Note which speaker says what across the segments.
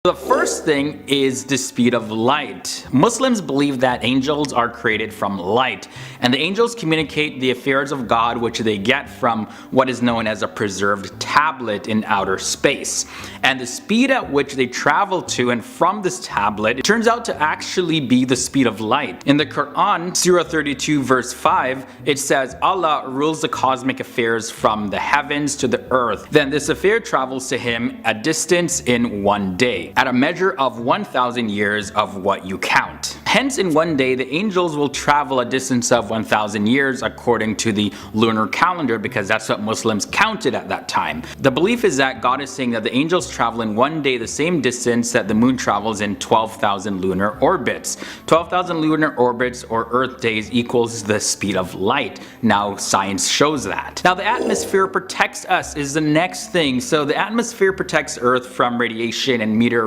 Speaker 1: The first thing is the speed of light. Muslims believe that angels are created from light, and the angels communicate the affairs of God which they get from what is known as a preserved tablet in outer space. And the speed at which they travel to and from this tablet, it turns out to actually be the speed of light. In the Quran, Surah 32 verse 5, it says, Allah rules the cosmic affairs from the heavens to the earth. Then this affair travels to him a distance in one day, at a measure of 1,000 years of what you count. Hence, in one day, the angels will travel a distance of 1,000 years according to the lunar calendar, because that's what Muslims counted at that time. The belief is that God is saying that the angels travel in one day the same distance that the moon travels in 12,000 lunar orbits. 12,000 lunar orbits or Earth days equals the speed of light. Now, science shows that. Now, the atmosphere protects us is the next thing. So the atmosphere protects Earth from radiation and meteorites.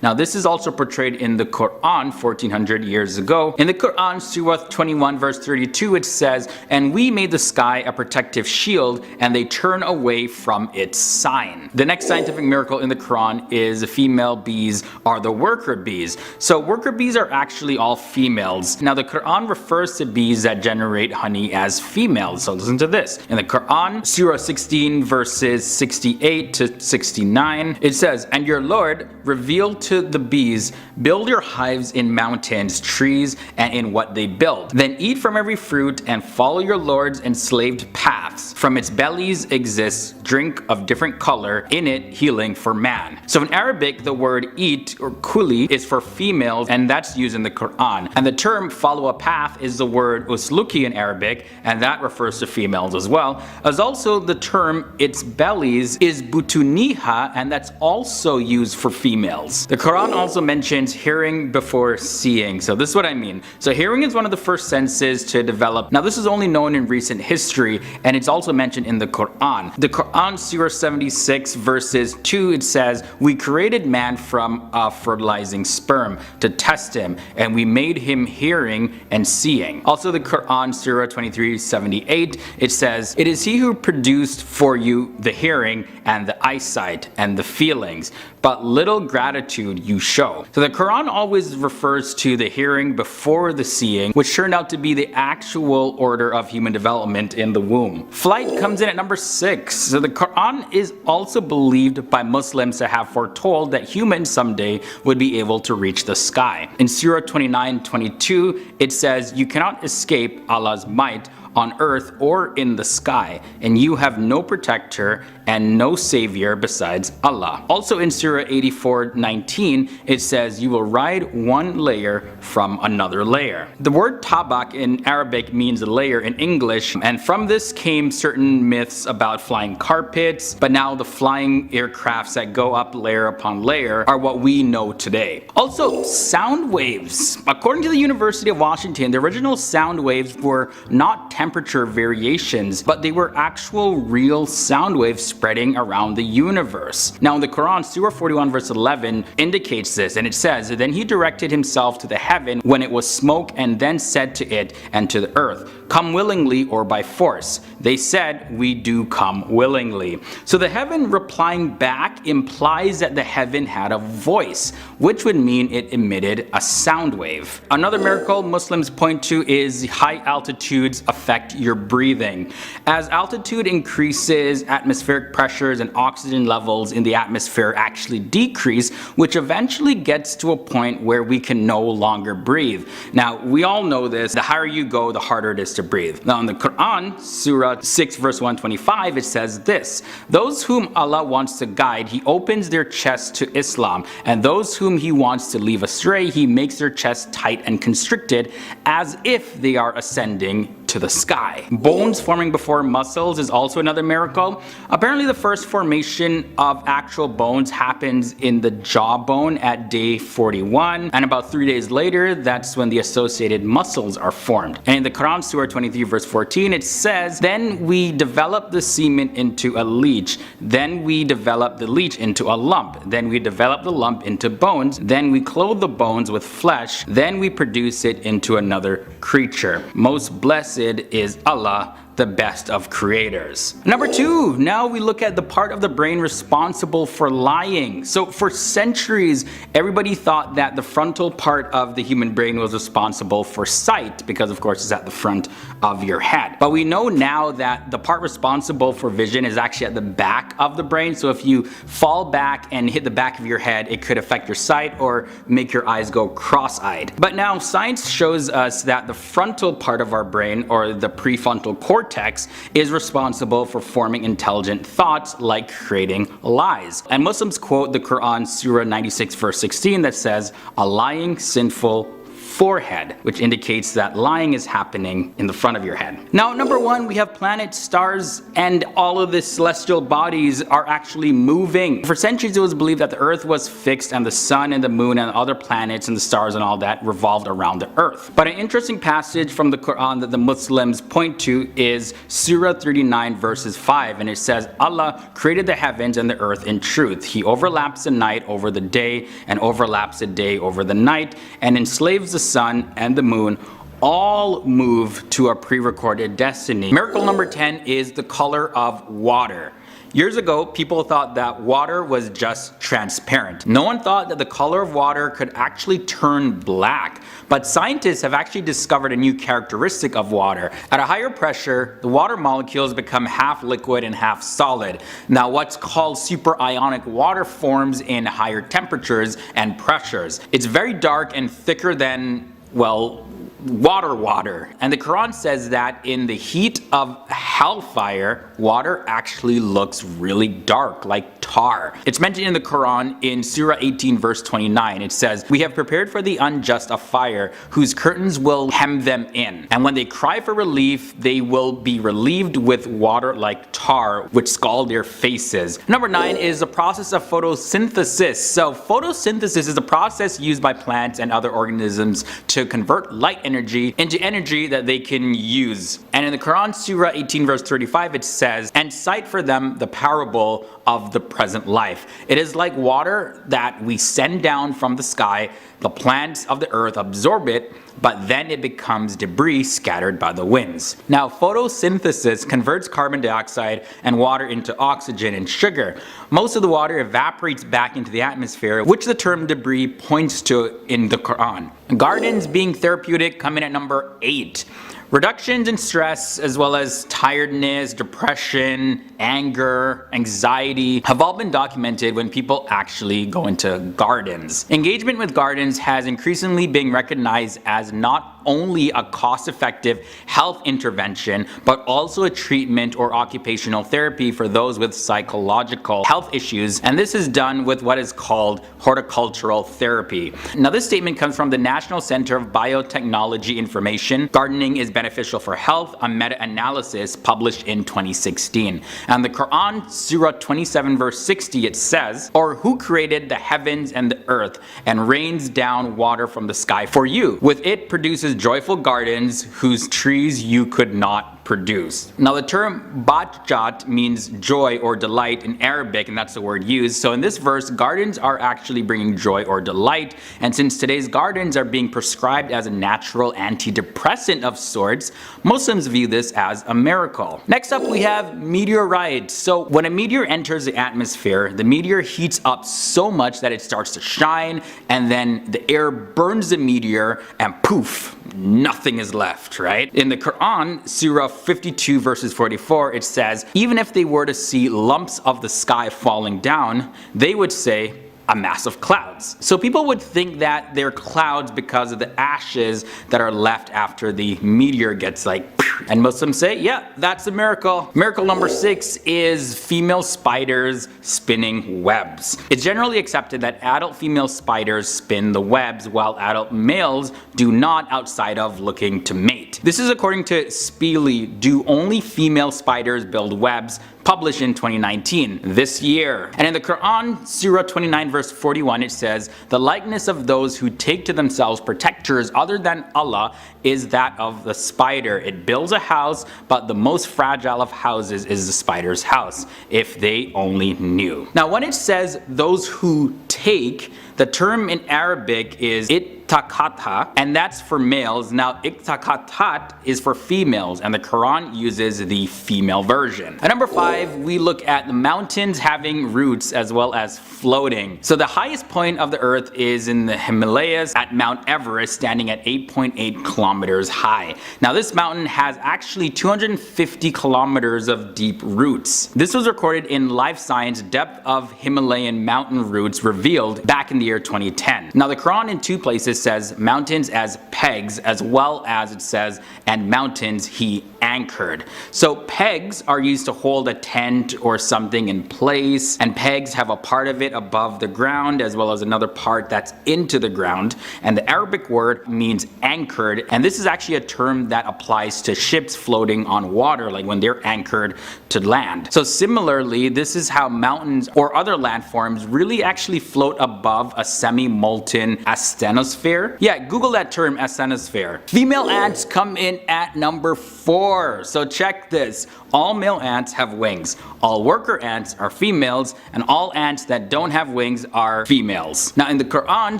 Speaker 1: Now, this is also portrayed in the Quran 1400 years ago. In the Quran, Surah 21 verse 32, it says, "And we made the sky a protective shield, and they turn away from its sign." The next scientific miracle in the Quran is the female bees are the worker bees. So worker bees are actually all females. Now, the Quran refers to bees that generate honey as females. So listen to this. In the Quran, Surah 16 verses 68 to 69, it says, "And your Lord revealed to the bees, build your hives in mountains, trees, and in what they build. Then eat from every fruit and follow your Lord's enslaved paths. From its bellies exists drink of different color, in it healing for man." So in Arabic, the word eat or kuli is for females, and that's used in the Quran. And the term follow a path is the word usluki in Arabic, and that refers to females as well. As also the term its bellies is butuniha, and that's also used for females. The Quran also mentions hearing before seeing. So this is what I mean. So hearing is one of the first senses to develop. Now, this is only known in recent history, and it's also mentioned in the Quran. The Quran, Surah 76 verses 2, it says, "We created man from a fertilizing sperm to test him, and we made him hearing and seeing." Also, the Quran, Surah 23:78, it says, "It is he who produced for you the hearing and the eyesight and the feelings, but little gratitude you show." So the Quran always refers to the hearing before the seeing, which turned out to be the actual order of human development in the womb. Flight comes in at number 6. So the Quran is also believed by Muslims to have foretold that humans someday would be able to reach the sky. In Surah 29:22, it says, "You cannot escape Allah's might on earth or in the sky, and you have no protector and no savior besides Allah." Also in Surah 84:19, it says, "You will ride one layer from another layer." The word tabak in Arabic means layer in English, and from this came certain myths about flying carpets, but now the flying aircrafts that go up layer upon layer are what we know today. Also, sound waves. According to the University of Washington, the original sound waves were not temperature variations, but they were actual real sound waves spreading around the universe. Now, in the Quran, Surah 41 verse 11 indicates this, and it says, "Then he directed himself to the heaven when it was smoke, and then said to it and to the earth, 'Come willingly or by force.' They said, 'We do come willingly.'" So the heaven replying back implies that the heaven had a voice, which would mean it emitted a sound wave. Another miracle Muslims point to is high altitudes affect your breathing. As altitude increases, atmospheric pressures and oxygen levels in the atmosphere actually decrease, which eventually gets to a point where we can no longer breathe. Now, we all know this. The higher you go, the harder it is to breathe. Now, in the Quran, Surah 6 verse 125, it says this, "Those whom Allah wants to guide, he opens their chest to Islam, and those whom he wants to leave astray, he makes their chest tight and constricted, as if they are ascending to the sky." Bones forming before muscles is also another miracle. Apparently, the first formation of actual bones happens in the jawbone at day 41, and about 3 days later, that's when the associated muscles are formed. And in the Quran, Surah 23 verse 14, it says, "Then we develop the semen into a leech, then we develop the leech into a lump, then we develop the lump into bones, then we clothe the bones with flesh, then we produce it into another creature. Most blessed is Allah, the best of creators. Number 2, now we look at the part of the brain responsible for lying. So for centuries, everybody thought that the frontal part of the human brain was responsible for sight, because of course it's at the front of your head. But we know now that the part responsible for vision is actually at the back of the brain. So if you fall back and hit the back of your head, it could affect your sight or make your eyes go cross-eyed. But now science shows us that the frontal part of our brain, or the prefrontal cortex, is responsible for forming intelligent thoughts like creating lies. And Muslims quote the Quran, Surah 96 verse 16, that says, "A lying, sinful forehead," which indicates that lying is happening in the front of your head. Now, number 1, we have planets, stars, and all of the celestial bodies are actually moving. For centuries, it was believed that the Earth was fixed and the sun and the moon and other planets and the stars and all that revolved around the Earth. But an interesting passage from the Quran that the Muslims point to is Surah 39 verses 5, and it says, "Allah created the heavens and the earth in truth. He overlaps the night over the day and overlaps the day over the night and enslaves the sun and the moon. All move to a pre-recorded destiny." Miracle number 10 is the color of water. Years ago, people thought that water was just transparent. No one thought that the color of water could actually turn black. But scientists have actually discovered a new characteristic of water. At a higher pressure, the water molecules become half liquid and half solid. Now, what's called superionic water forms in higher temperatures and pressures. It's very dark and thicker than, well, water. And the Quran says that in the heat of hellfire, water actually looks really dark, like tar. It's mentioned in the Quran in Surah 18 verse 29. It says, "We have prepared for the unjust a fire whose curtains will hem them in. And when they cry for relief, they will be relieved with water like tar, which scald their faces." Number 9 is the process of photosynthesis. So photosynthesis is a process used by plants and other organisms to convert light energy into energy that they can use. And in the Quran, Surah 18 verse 35, it says, "And cite for them the parable of the present life. It is like water that we send down from the sky. The plants of the earth absorb it, but then it becomes debris scattered by the winds." Now, photosynthesis converts carbon dioxide and water into oxygen and sugar. Most of the water evaporates back into the atmosphere, which the term debris points to in the Quran. Gardens being therapeutic come in at number 8. Reductions in stress, as well as tiredness, depression, anger, anxiety, have all been documented when people actually go into gardens. Engagement with gardens has increasingly been recognized as not only a cost-effective health intervention, but also a treatment or occupational therapy for those with psychological health issues, and this is done with what is called horticultural therapy. Now, this statement comes from the National Center of Biotechnology Information. Gardening is beneficial for health, a meta-analysis published in 2016. And the Quran, Surah 27 verse 60, it says, "Or who created the heavens and the earth, and rains down water from the sky for you? With it produces joyful gardens whose trees you could not produce." Now, the term bahjat means joy or delight in Arabic, and that's the word used. So in this verse, gardens are actually bringing joy or delight, and since today's gardens are being prescribed as a natural antidepressant of sorts, Muslims view this as a miracle. Next up, we have meteorites. So when a meteor enters the atmosphere, the meteor heats up so much that it starts to shine, and then the air burns the meteor, and poof, nothing is left, right? In the Quran, Surah 52 verses 44, it says, "Even if they were to see lumps of the sky falling down, they would say, a mass of clouds." So people would think that they're clouds because of the ashes that are left after the meteor gets like, and Muslims say, yeah, that's a miracle. Miracle number 6 is female spiders spinning webs. It's generally accepted that adult female spiders spin the webs while adult males do not, outside of looking to mate. This is according to Speely. Do only female spiders build webs? published in 2019, this year. And in the Quran, Surah 29 verse 41, it says, "The likeness of those who take to themselves protectors other than Allah is that of the spider. It builds a house, but the most fragile of houses is the spider's house, if they only knew." Now when it says those who take, the term in Arabic is ittakatha, and that's for males. Now ittakatat is for females, and the Quran uses the female version. At number 5, we look at the mountains having roots as well as floating. So the highest point of the earth is in the Himalayas at Mount Everest, standing at 8.8 kilometers high. Now this mountain has actually 250 kilometers of deep roots. This was recorded in Life Science Depth of Himalayan Mountain Roots Revealed back in the year 2010. Now the Quran in 2 places says mountains as pegs, as well as it says, "and mountains he anchored." So pegs are used to hold a tent or something in place, and pegs have a part of it above the ground as well as another part that's into the ground, and the Arabic word means anchored, and this is actually a term that applies to ships floating on water, like when they're anchored to land. So similarly, this is how mountains or other landforms really actually float above a semi-molten asthenosphere. Yeah, Google that term, asthenosphere. Female ants come in at number 4. So check this. All male ants have wings. All worker ants are females, and all ants that don't have wings are females. Now in the Quran,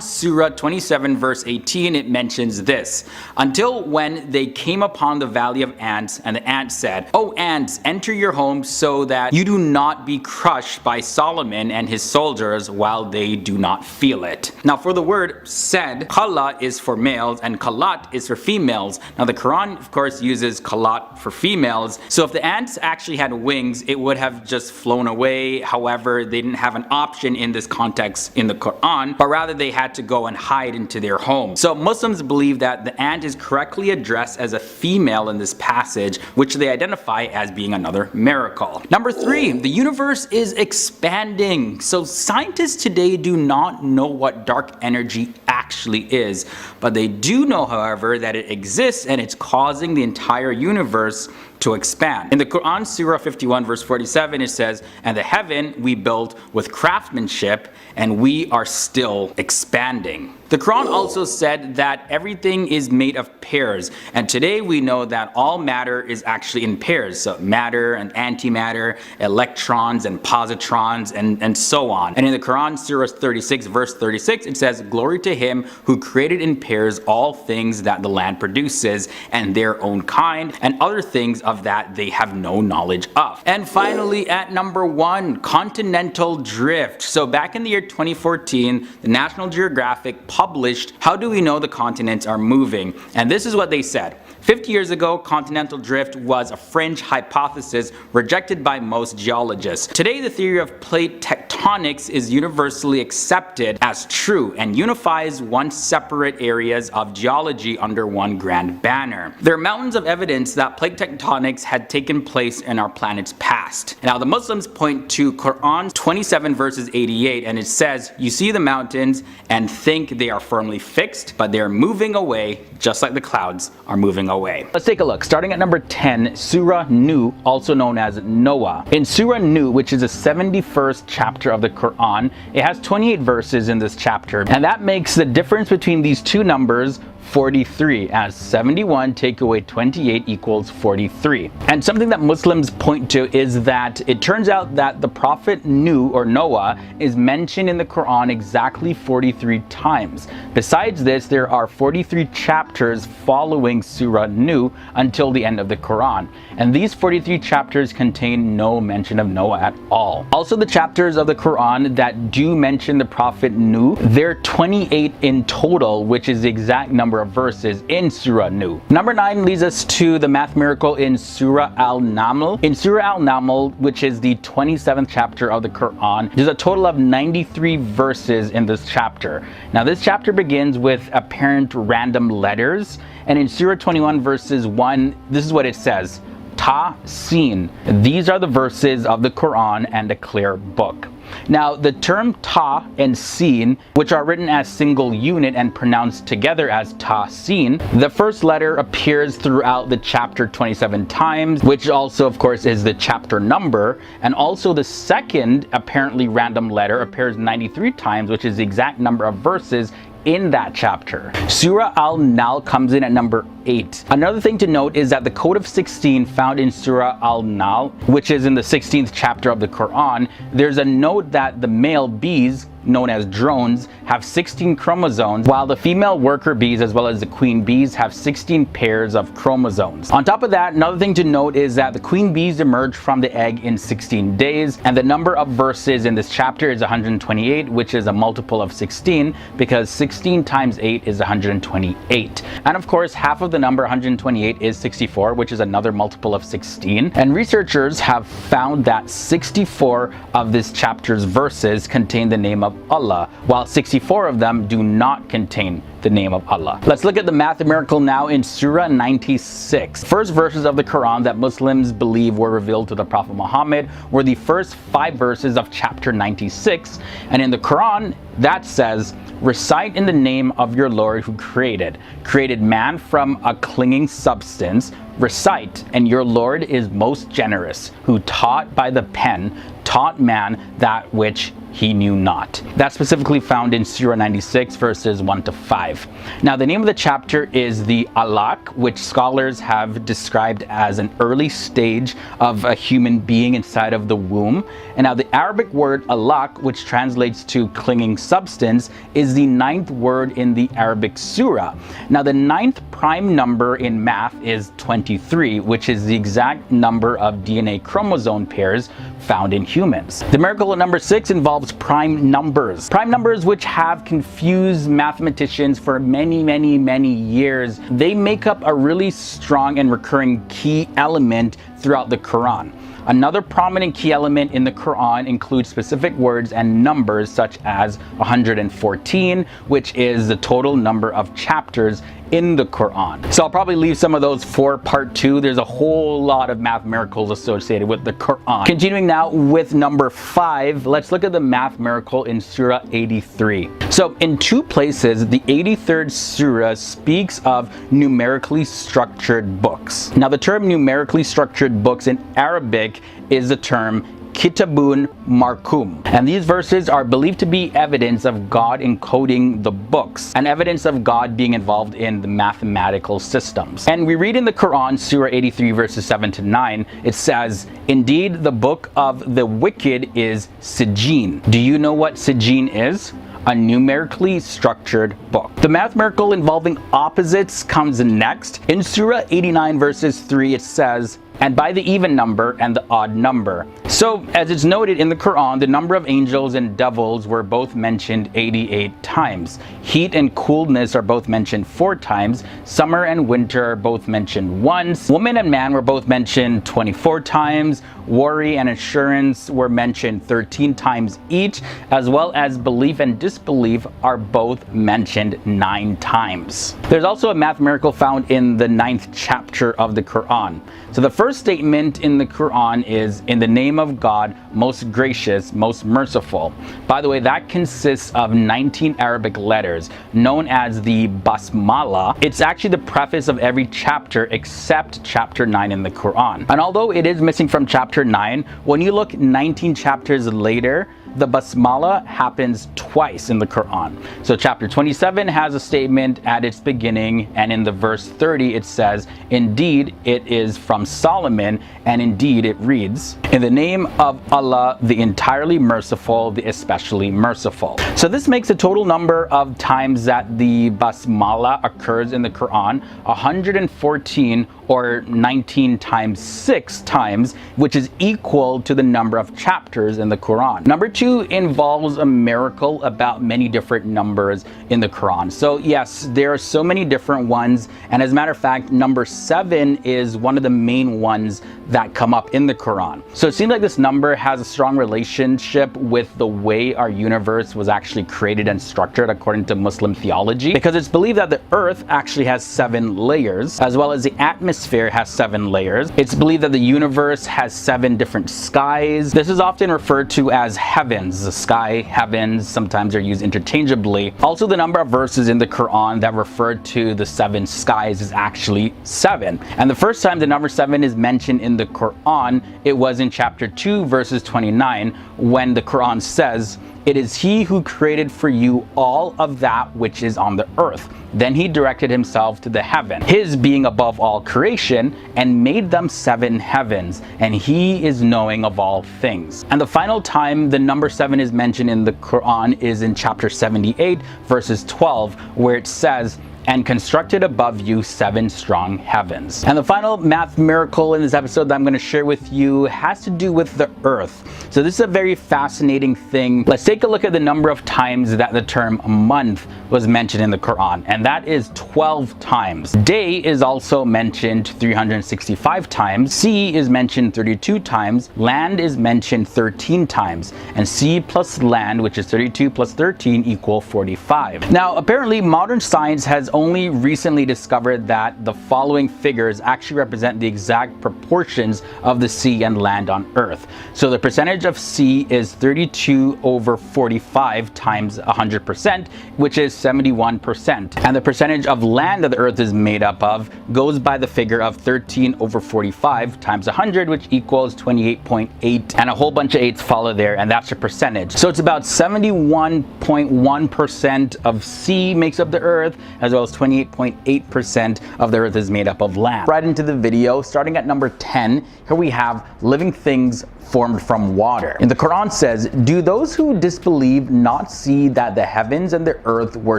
Speaker 1: Surah 27 verse 18, it mentions this: "Until when they came upon the valley of ants, and the ants said, 'O ants, enter your homes so that you do not be crushed by Solomon and his soldiers while they do not feel it.'" Now for the word said, kala is for males and kalat is for females. Now the Quran of course uses kalat for females, so if the ants actually had wings, it would have just flown away. However, they didn't have an option in this context in the Quran, but rather they had to go and hide into their home. So Muslims believe that the ant is correctly addressed as a female in this passage, which they identify as being another miracle. Number 3, the universe is expanding. So scientists today do not know what dark energy actually is, but they do know, however, that it exists and it's causing the entire universe to expand. In the Quran, Surah 51 verse 47, it says, "And the heaven we built with craftsmanship, and we are still expanding." The Quran also said that everything is made of pairs, and today we know that all matter is actually in pairs. So matter and antimatter, electrons and positrons, and so on. And in the Quran, Surah 36 verse 36, it says, "Glory to him who created in pairs all things that the land produces, and their own kind, and other things of that they have no knowledge of." And finally, at number 1, continental drift. So back in the year 2014, the National Geographic published "How do we know the continents are moving?" And this is what they said. 50 years ago, continental drift was a fringe hypothesis rejected by most geologists. Today, the theory of plate tectonics is universally accepted as true and unifies one separate areas of geology under one grand banner. There are mountains of evidence that plate tectonics had taken place in our planet's past. Now, the Muslims point to Quran 27 verses 88, and it says, "You see the mountains and think they are firmly fixed, but they are moving away just like the clouds are moving away." Let's take a look. Starting at number 10, Surah Nuh, also known as Noah. In Surah Nuh, which is the 71st chapter of the Quran, it has 28 verses in this chapter, and that makes the difference between these two numbers 43, as 71 take away 28 equals 43. And something that Muslims point to is that it turns out that the prophet Nuh, or Noah, is mentioned in the Quran exactly 43 times. Besides this, there are 43 chapters following Surah Nuh until the end of the Quran, and these 43 chapters contain no mention of Noah at all. Also, the chapters of the Quran that do mention the prophet Nuh, they're 28 in total, which is the exact number of verses in Surah Nuh. Number 9 leads us to the math miracle in Surah Al-Naml. In Surah Al-Naml, which is the 27th chapter of the Quran, there's a total of 93 verses in this chapter. Now this chapter begins with apparent random letters, and in Surah 21 verses 1, this is what it says: Ta, Sin. These are the verses of the Quran and a clear book. Now, the term Ta and Sin, which are written as single unit and pronounced together as Ta Sin, the first letter appears throughout the chapter 27 times, which also, of course, is the chapter number, and also the second apparently random letter appears 93 times, which is the exact number of verses in that chapter. Surah Al-Nahl comes in at number 8. Another thing to note is that the code of 16 found in Surah Al-Nahl, which is in the 16th chapter of the Quran, there's a note that the male bees, known as drones, have 16 chromosomes, while the female worker bees as well as the queen bees have 16 pairs of chromosomes. On top of that, another thing to note is that the queen bees emerge from the egg in 16 days, and the number of verses in this chapter is 128, which is a multiple of 16, because 16 times 8 is 128. And of course, half of the number 128 is 64, which is another multiple of 16. And researchers have found that 64 of this chapter's verses contain the name of Allah, while 64 of them do not contain the name of Allah. Let's look at the math miracle now in Surah 96. First verses of the Quran that Muslims believe were revealed to the Prophet Muhammad were the first 5 verses of chapter 96, and in the Quran that says, "Recite in the name of your Lord who created man from a clinging substance. Recite, and your Lord is most generous, who taught by the pen, taught man that which he knew not." That's specifically found in Surah 96 verses 1 to 5. Now, the name of the chapter is the Alaq, which scholars have described as an early stage of a human being inside of the womb. And now the Arabic word Alaq, which translates to clinging substance, is the 9th word in the Arabic surah. Now, the 9th prime number in math is 23, which is the exact number of DNA chromosome pairs found in humans. The miracle at number 6 involves prime numbers. Prime numbers, which have confused mathematicians for many years. They make up a really strong and recurring key element throughout the Quran. Another prominent key element in the Quran includes specific words and numbers such as 114, which is the total number of chapters in the Quran. So I'll probably leave some of those for part 2. There's a whole lot of math miracles associated with the Quran. Continuing now with number 5, let's look at the math miracle in Surah 83. So in 2 places, the 83rd Surah speaks of numerically structured books. Now, the term numerically structured books in Arabic is the term Kitabun Markum. And these verses are believed to be evidence of God encoding the books and evidence of God being involved in the mathematical systems. And we read in the Quran, Surah 83 verses 7 to 9, it says, "Indeed, the book of the wicked is Sijin." Do you know what Sijin is? A numerically structured book. The math miracle involving opposites comes next. In Surah 89 verses 3, it says, "And by the even number and the odd number." So, as it's noted in the Quran, the number of angels and devils were both mentioned 88 times. Heat and coolness are both mentioned 4 times. Summer and winter are both mentioned once. Woman and man were both mentioned 24 times. Worry and assurance were mentioned 13 times each, as well as belief and disbelief are both mentioned 9 times. There's also a math miracle found in the 9th chapter of the Quran. So the first statement in the Quran is, "In the name of God, most gracious, most merciful." By the way, that consists of 19 Arabic letters known as the Basmala. It's actually the preface of every chapter except chapter 9 in the Quran. And although it is missing from chapter 9, when you look 19 chapters later, the Basmala happens twice in the Quran. So chapter 27 has a statement at its beginning, and in the verse 30 it says, "Indeed, it is from Solomon," and indeed it reads, "In the name of Allah, the entirely merciful, the especially merciful." So this makes a total number of times that the Basmala occurs in the Quran 114, or 19 times 6 times, which is equal to the number of chapters in the Quran. Number 2 involves a miracle about many different numbers in the Quran. So yes, there are so many different ones, and as a matter of fact, number 7 is one of the main ones that come up in the Quran. So it seems like this number has a strong relationship with the way our universe was actually created and structured according to Muslim theology, because it's believed that the earth actually has 7 layers, as well as the atmosphere atmosphere has 7 layers. It's believed that the universe has 7 different skies. This is often referred to as heavens. The sky, heavens, sometimes are used interchangeably. Also, the number of verses in the Quran that refer to the 7 skies is actually 7. And the first time the number 7 is mentioned in the Quran, it was in chapter 2, verses 29, when the Quran says, "It is He who created for you all of that which is on the earth. Then He directed Himself to the heaven, His being above all creation, and made them 7 heavens, and He is knowing of all things." And the final time the number 7 is mentioned in the Quran is in chapter 78, verses 12, where it says, "And constructed above you 7 strong heavens." And the final math miracle in this episode that I'm going to share with you has to do with the earth. So this is a very fascinating thing. Let's take a look at the number of times that the term month was mentioned in the Quran, and that is 12 times. Day is also mentioned 365 times. Sea is mentioned 32 times. Land is mentioned 13 times. And sea plus land, which is 32 plus 13, equal 45. Now, apparently modern science has only recently discovered that the following figures actually represent the exact proportions of the sea and land on Earth. So the percentage of sea is 32 over 45 times 100%, which is 71%. And the percentage of land that the Earth is made up of goes by the figure of 13 over 45 times 100, which equals 28.8, and a whole bunch of 8s follow there, and that's your percentage. So it's about 71.1% of sea makes up the Earth, as well as 28.8% of the Earth is made up of land. Right into the video, starting at number 10, here we have living things formed from water. And the Quran says, "Do those who disbelieve not see that the heavens and the earth were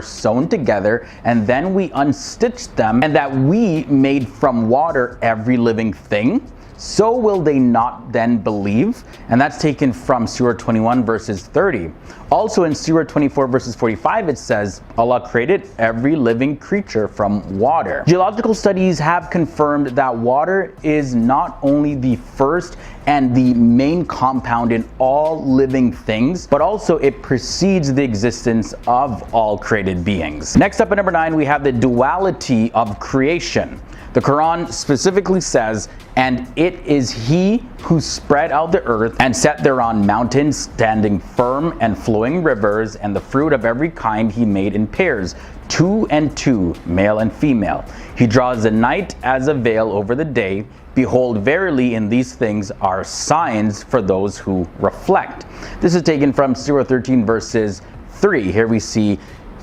Speaker 1: sewn together, and then we unstitched them, and that we made from water every living thing? So will they not then believe?" And that's taken from Surah 21 verses 30. Also in Surah 24 verses 45, it says, "Allah created every living creature from water." Geological studies have confirmed that water is not only the first and the main compound in all living things, but also it precedes the existence of all created beings. Next up at number 9, we have the duality of creation. The Quran specifically says, "And it is He who spread out the earth and set thereon mountains standing firm and flowing rivers, and the fruit of every kind He made in pairs, 2 and 2, male and female. He draws the night as a veil over the day. Behold, verily in these things are signs for those who reflect." This is taken from Surah 13 verses 3. Here we see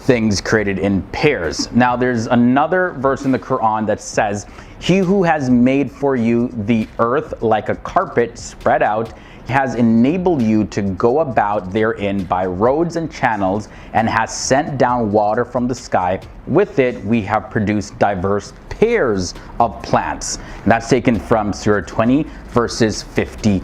Speaker 1: things created in pairs. Now there's another verse in the Quran that says, "He who has made for you the earth like a carpet spread out, has enabled you to go about therein by roads and channels, and has sent down water from the sky. With it we have produced diverse pairs of plants." And that's taken from Surah 20 verses 53.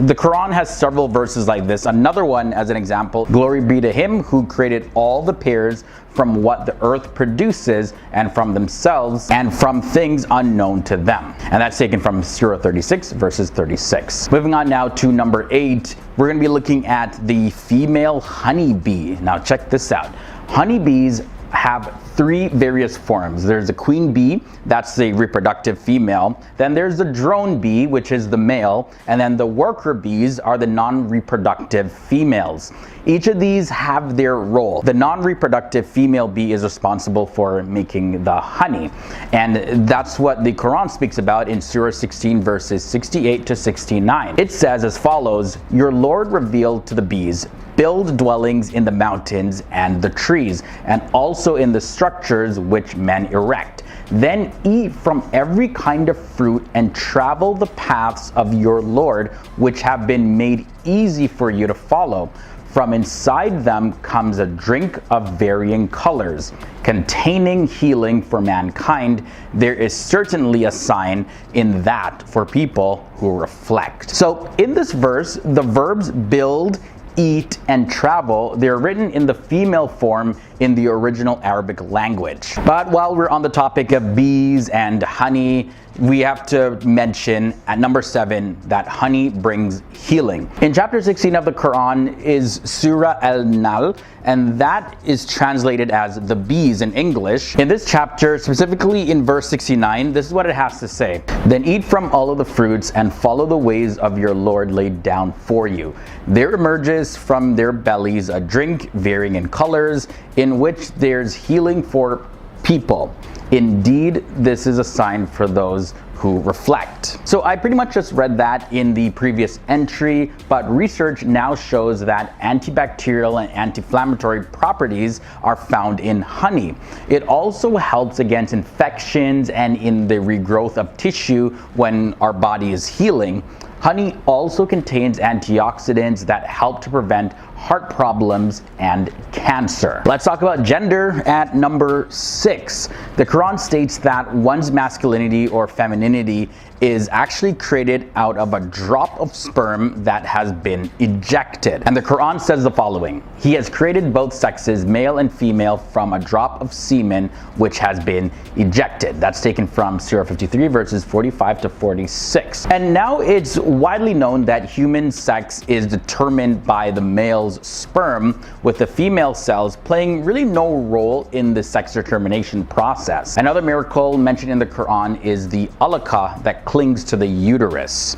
Speaker 1: The Quran has several verses like this. Another one, as an example, "Glory be to Him who created all the pairs from what the earth produces, and from themselves, and from things unknown to them." And that's taken from Surah 36 verses 36. Moving on now to number 8, we're going to be looking at the female honeybee. Now check this out. Honeybees have 3 various forms. There's a queen bee, that's the reproductive female. Then there's the drone bee, which is the male. And then the worker bees are the non-reproductive females. Each of these have their role. The non-reproductive female bee is responsible for making the honey. And that's what the Quran speaks about in Surah 16 verses 68 to 69. It says as follows, "Your Lord revealed to the bees, build dwellings in the mountains and the trees, and also in the structures which men erect. Then eat from every kind of fruit and travel the paths of your Lord, which have been made easy for you to follow. From inside them comes a drink of varying colors, containing healing for mankind. There is certainly a sign in that for people who reflect." So in this verse, the verbs build, eat, and travel, they're written in the female form in the original Arabic language. But while we're on the topic of bees and honey, we have to mention at number 7 that honey brings healing. In chapter 16 of the Quran is Surah Al-Nahl, and that is translated as the bees in English. In this chapter, specifically in verse 69, this is what it has to say. Then eat from all of the fruits and follow the ways of your Lord laid down for you. There emerges from their bellies a drink varying in colors, in which there's healing for people. Indeed, this is a sign for those who reflect. So I pretty much just read that in the previous entry, but research now shows that antibacterial and anti-inflammatory properties are found in honey. It also helps against infections and in the regrowth of tissue when our body is healing. Honey also contains antioxidants that help to prevent heart problems and cancer. Let's talk about gender at number 6. The Quran states that one's masculinity or femininity is actually created out of a drop of sperm that has been ejected. And the Quran says the following: He has created both sexes, male and female, from a drop of semen which has been ejected. That's taken from Surah 53 verses 45 to 46. And now it's widely known that human sex is determined by the male's sperm, with the female cells playing really no role in the sex determination process. Another miracle mentioned in the Quran is the alaka that clings to the uterus.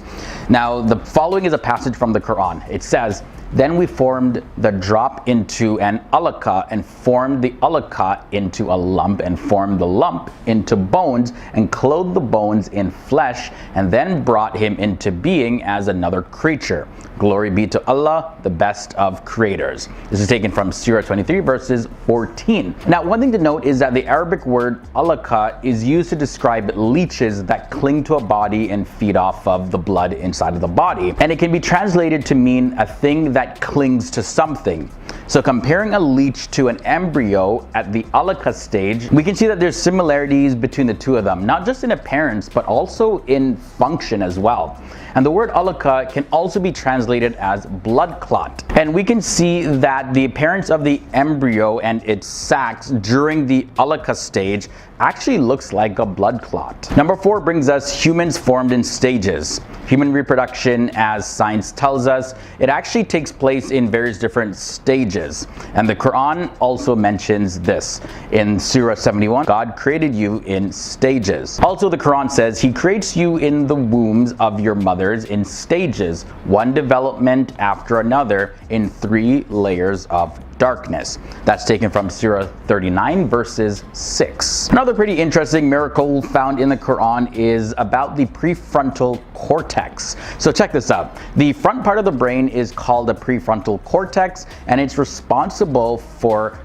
Speaker 1: Now, the following is a passage from the Quran. It says, "Then we formed the drop into an alaka and formed the alaka into a lump and formed the lump into bones and clothed the bones in flesh and then brought him into being as another creature. Glory be to Allah, the best of creators." This is taken from Surah 23 verses 14. Now, one thing to note is that the Arabic word alaka is used to describe leeches that cling to a body and feed off of the blood inside of the body. And it can be translated to mean a thing that clings to something. So comparing a leech to an embryo at the alaka stage, we can see that there's similarities between the two of them, not just in appearance, but also in function as well. And the word alaka can also be translated as blood clot. And we can see that the appearance of the embryo and its sacs during the alaka stage actually looks like a blood clot. Number 4 brings us humans formed in stages. Human reproduction, as science tells us, it actually takes place in various different stages. And the Quran also mentions this. In Surah 71, God created you in stages. Also, the Quran says He creates you in the wombs of your mothers in stages, one development after another, in 3 layers of darkness. That's taken from Surah 39 verses 6. Another pretty interesting miracle found in the Quran is about the prefrontal cortex. So check this out. The front part of the brain is called the prefrontal cortex, and it's responsible for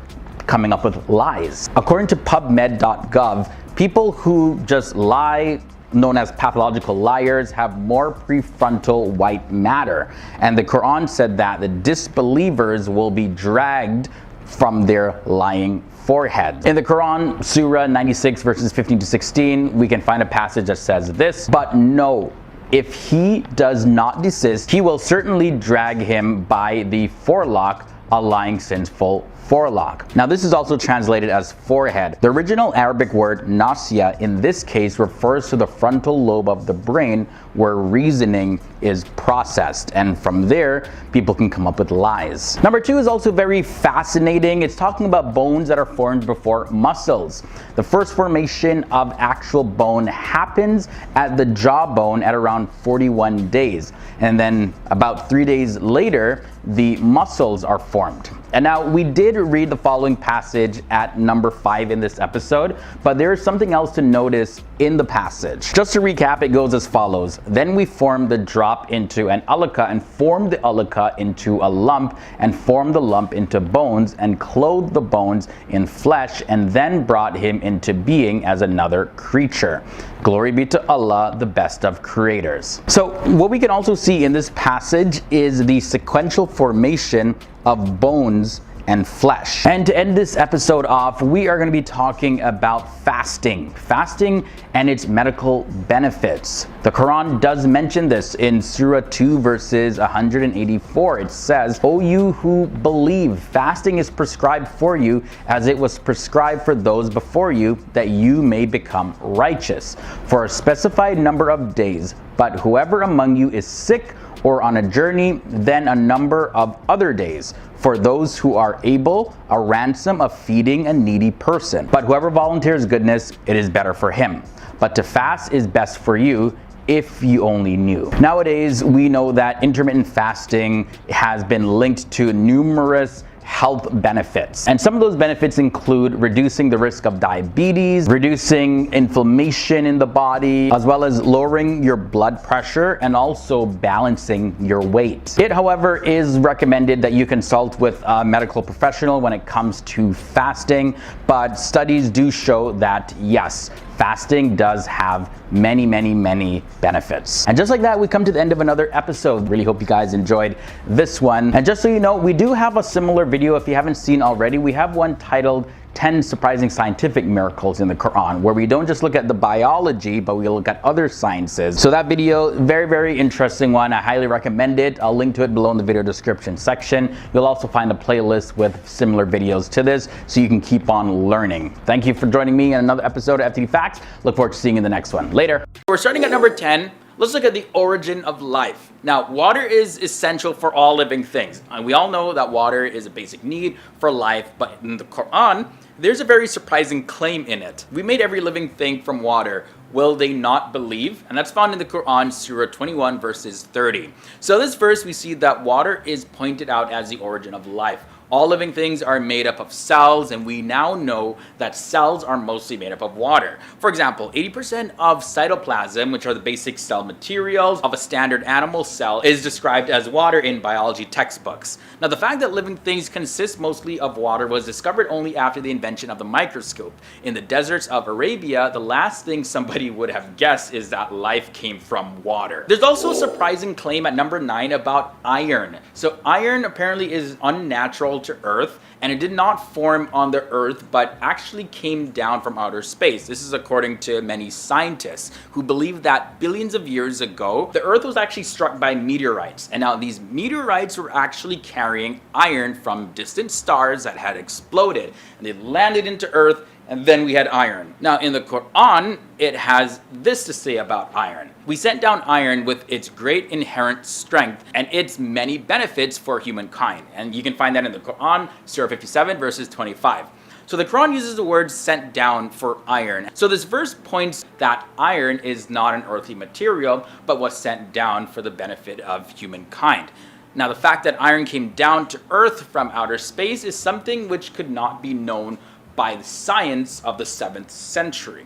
Speaker 1: coming up with lies. According to PubMed.gov, people who just lie, known as pathological liars, have more prefrontal white matter. And the Quran said that the disbelievers will be dragged from their lying foreheads. In the Quran, Surah 96 verses 15 to 16, we can find a passage that says this: "But no, if he does not desist, he will certainly drag him by the forelock, a lying sinful forelock." Now, this is also translated as forehead. The original Arabic word nasya in this case refers to the frontal lobe of the brain where reasoning is processed, and from there people can come up with lies. Number 2 is also very fascinating. It's talking about bones that are formed before muscles. The first formation of actual bone happens at the jawbone at around 41 days, and then about 3 days later the muscles are formed. And now, we did read the following passage at number 5 in this episode, but there is something else to notice in the passage. Just to recap, it goes as follows: "Then we formed the drop into an alaka and formed the alaka into a lump and formed the lump into bones and clothed the bones in flesh and then brought him into being as another creature. Glory be to Allah, the best of creators." So what we can also see in this passage is the sequential formation of bones and flesh. And to end this episode off, we are going to be talking about fasting and its medical benefits. The Quran does mention this in Surah 2 verses 184. It says, "O you who believe, fasting is prescribed for you as it was prescribed for those before you, that you may become righteous, for a specified number of days. But whoever among you is sick or on a journey, then a number of other days. For those who are able, a ransom of feeding a needy person. But whoever volunteers goodness, it is better for him. But to fast is best for you, if you only knew." Nowadays, we know that intermittent fasting has been linked to numerous health benefits. And some of those benefits include reducing the risk of diabetes, reducing inflammation in the body, as well as lowering your blood pressure and also balancing your weight. It, however, is recommended that you consult with a medical professional when it comes to fasting, but studies do show that yes, fasting does have many benefits. And just like that, we come to the end of another episode. Really hope you guys enjoyed this one. And just so you know, we do have a similar video if you haven't seen already. We have one titled 10 Surprising Scientific Miracles in the Quran, where we don't just look at the biology, but we look at other sciences. So that video, very interesting one. I highly recommend it. I'll link to it below in the video description section. You'll also find a playlist with similar videos to this, so you can keep on learning. Thank you for joining me in another episode of FTD Facts. Look forward to seeing you in the next one. Later. We're starting at number 10. Let's look at the origin of life. Now, water is essential for all living things. And we all know that water is a basic need for life, but in the Quran, there's a very surprising claim in it. We made every living thing from water. Will they not believe? And that's found in the Quran, Surah 21, verses 30. So this verse, we see that water is pointed out as the origin of life. All living things are made up of cells, and we now know that cells are mostly made up of water. For example, 80% of cytoplasm, which are the basic cell materials of a standard animal cell, is described as water in biology textbooks. Now, the fact that living things consist mostly of water was discovered only after the invention of the microscope. In the deserts of Arabia, the last thing somebody would have guessed is that life came from water. There's also a surprising claim at number 9 about iron. So iron apparently is unnatural to Earth, and it did not form on the Earth, but actually came down from outer space. This is according to many scientists who believe that billions of years ago, the Earth was actually struck by meteorites. And now these meteorites were actually carrying iron from distant stars that had exploded, and they landed into Earth, and then we had iron. Now in the Quran, it has this to say about iron. "We sent down iron with its great inherent strength and its many benefits for humankind." And you can find that in the Quran, Surah 57, verses 25. So the Quran uses the word "sent down" for iron. So this verse points that iron is not an earthly material, but was sent down for the benefit of humankind. Now the fact that iron came down to Earth from outer space is something which could not be known by the science of the 7th century.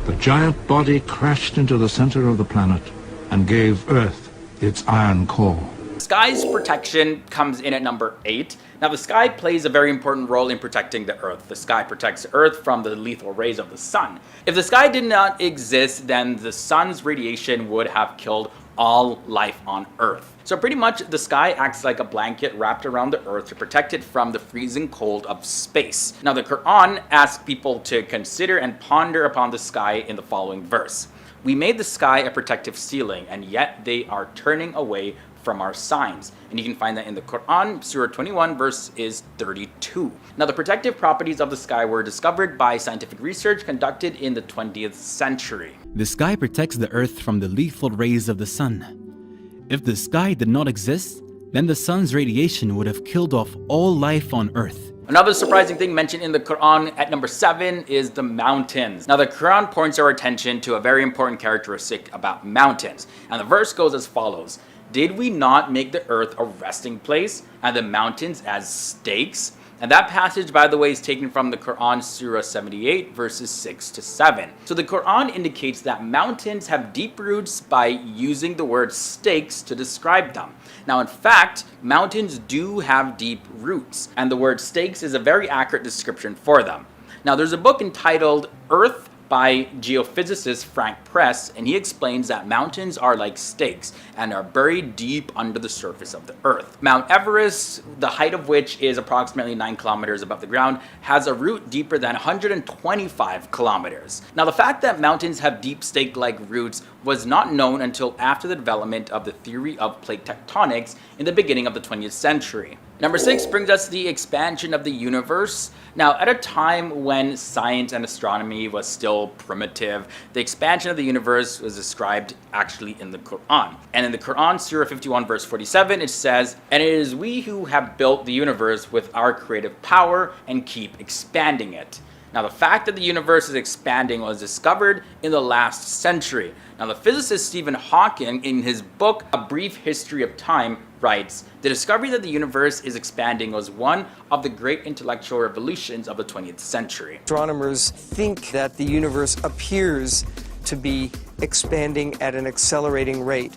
Speaker 2: The giant body crashed into the center of the planet and gave Earth its iron core.
Speaker 1: Sky's protection comes in at number 8. Now the sky plays a very important role in protecting the Earth. The sky protects the Earth from the lethal rays of the sun. If the sky did not exist, then the sun's radiation would have killed all life on Earth. So pretty much the sky acts like a blanket wrapped around the Earth to protect it from the freezing cold of space. Now the Quran asks people to consider and ponder upon the sky in the following verse. "We made the sky a protective ceiling, and yet they are turning away from our signs." And you can find that in the Quran, Surah 21, verse is 32. Now the protective properties of the sky were discovered by scientific research conducted in the 20th century.
Speaker 3: The sky protects the Earth from the lethal rays of the sun. If the sky did not exist, then the sun's radiation would have killed off all life on Earth.
Speaker 1: Another surprising thing mentioned in the Quran at number 7 is the mountains. Now the Quran points our attention to a very important characteristic about mountains. And the verse goes as follows. "Did we not make the earth a resting place and the mountains as stakes?" And that passage, by the way, is taken from the Quran, Surah 78, verses 6 to 7. So the Quran indicates that mountains have deep roots by using the word stakes to describe them. Now, in fact, mountains do have deep roots, and the word stakes is a very accurate description for them. Now, there's a book entitled Earth by geophysicist Frank Press, and he explains that mountains are like stakes and are buried deep under the surface of the earth. Mount Everest, the height of which is approximately 9 kilometers above the ground, has a root deeper than 125 kilometers. Now, the fact that mountains have deep stake-like roots was not known until after the development of the theory of plate tectonics in the beginning of the 20th century. Number 6 brings us the expansion of the universe. Now, at a time when science and astronomy was still primitive, the expansion of the universe was described actually in the Quran. And in the Quran, Surah 51 verse 47, it says, "And it is we who have built the universe with our creative power and keep expanding it." Now, the fact that the universe is expanding was discovered in the last century. Now, the physicist Stephen Hawking, in his book A Brief History of Time, writes, "The discovery that the universe is expanding was one of the great intellectual revolutions of the 20th century."
Speaker 4: Astronomers think that the universe appears to be expanding at an accelerating rate.